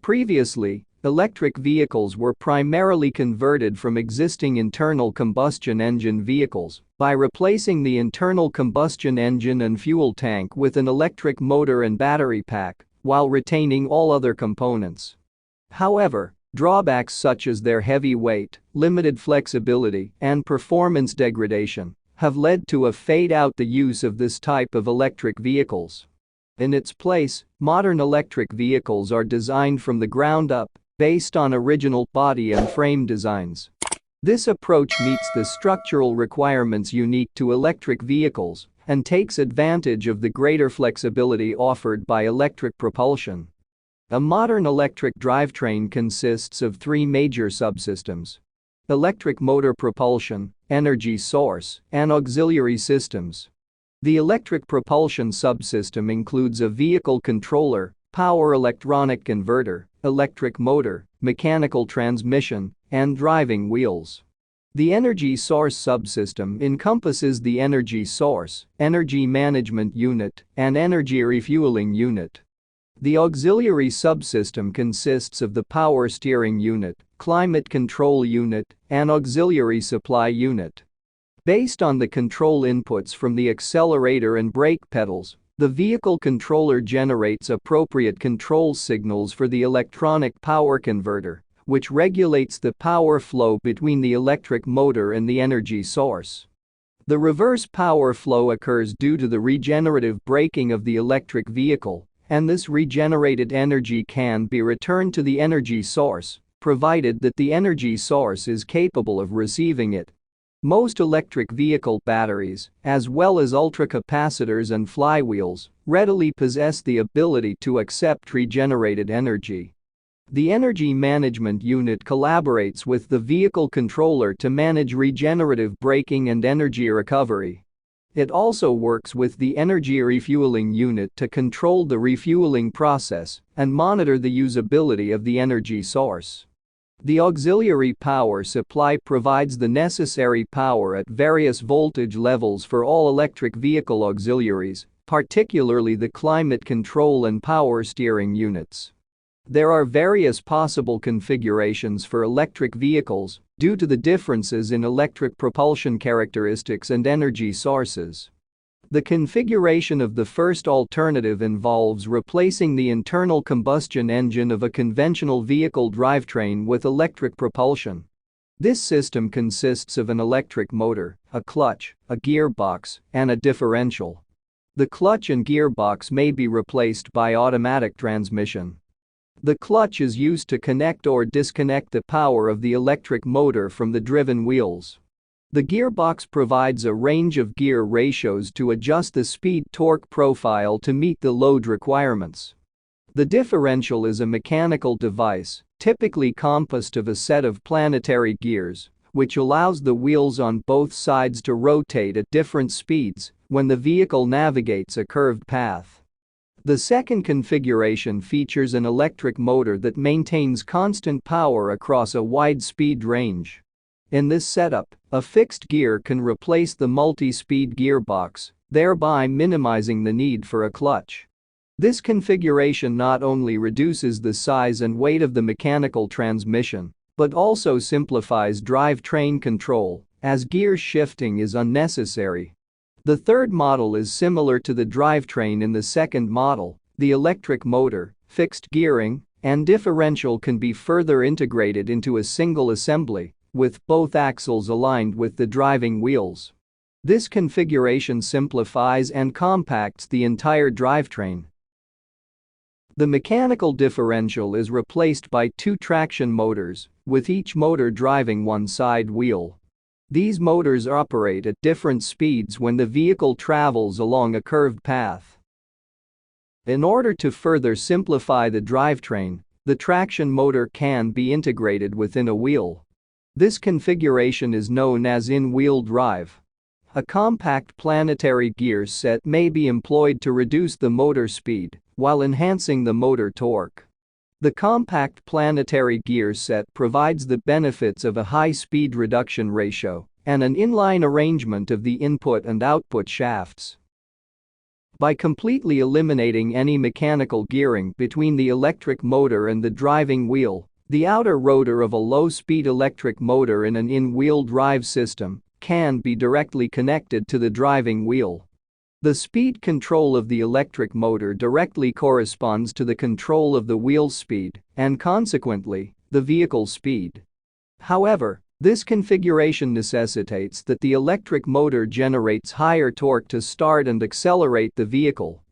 Previously, electric vehicles were primarily converted from existing internal combustion engine vehicles by replacing the internal combustion engine and fuel tank with an electric motor and battery pack while retaining all other components. However, drawbacks such as their heavy weight, limited flexibility, and performance degradation have led to a fade out the use of this type of electric vehicles. In its place, modern electric vehicles are designed from the ground up, based on original body and frame designs. This approach meets the structural requirements unique to electric vehicles and takes advantage of the greater flexibility offered by electric propulsion. A modern electric drivetrain consists of three major subsystems: electric motor propulsion, energy source, and auxiliary systems. The electric propulsion subsystem includes a vehicle controller, power electronic converter, electric motor, mechanical transmission, and driving wheels. The energy source subsystem encompasses the energy source, energy management unit, and energy refueling unit. The auxiliary subsystem consists of the power steering unit, climate control unit, and auxiliary supply unit. Based on the control inputs from the accelerator and brake pedals, the vehicle controller generates appropriate control signals for the electronic power converter, which regulates the power flow between the electric motor and the energy source. The reverse power flow occurs due to the regenerative braking of the electric vehicle, and this regenerated energy can be returned to the energy source, provided that the energy source is capable of receiving it. Most electric vehicle batteries, as well as ultracapacitors and flywheels, readily possess the ability to accept regenerated energy. The energy management unit collaborates with the vehicle controller to manage regenerative braking and energy recovery. It also works with the energy refueling unit to control the refueling process and monitor the usability of the energy source. The auxiliary power supply provides the necessary power at various voltage levels for all electric vehicle auxiliaries, particularly the climate control and power steering units. There are various possible configurations for electric vehicles due to the differences in electric propulsion characteristics and energy sources. The configuration of the first alternative involves replacing the internal combustion engine of a conventional vehicle drivetrain with electric propulsion. This system consists of an electric motor, a clutch, a gearbox, and a differential. The clutch and gearbox may be replaced by automatic transmission. The clutch is used to connect or disconnect the power of the electric motor from the driven wheels. The gearbox provides a range of gear ratios to adjust the speed-torque profile to meet the load requirements. The differential is a mechanical device, typically composed of a set of planetary gears, which allows the wheels on both sides to rotate at different speeds when the vehicle navigates a curved path. The second configuration features an electric motor that maintains constant power across a wide speed range. In this setup, a fixed gear can replace the multi-speed gearbox, thereby minimizing the need for a clutch. This configuration not only reduces the size and weight of the mechanical transmission, but also simplifies drivetrain control, as gear shifting is unnecessary. The third model is similar to the drivetrain in the second model. The electric motor, fixed gearing, and differential can be further integrated into a single assembly, with both axles aligned with the driving wheels. This configuration simplifies and compacts the entire drivetrain. The mechanical differential is replaced by two traction motors, with each motor driving one side wheel. These motors operate at different speeds when the vehicle travels along a curved path. In order to further simplify the drivetrain, the traction motor can be integrated within a wheel. This configuration is known as in-wheel drive. A compact planetary gear set may be employed to reduce the motor speed while enhancing the motor torque. The compact planetary gear set provides the benefits of a high speed reduction ratio and an inline arrangement of the input and output shafts. By completely eliminating any mechanical gearing between the electric motor and the driving wheel, the outer rotor of a low-speed electric motor in an in-wheel drive system can be directly connected to the driving wheel. The speed control of the electric motor directly corresponds to the control of the wheel speed and, consequently, the vehicle speed. However, this configuration necessitates that the electric motor generates higher torque to start and accelerate the vehicle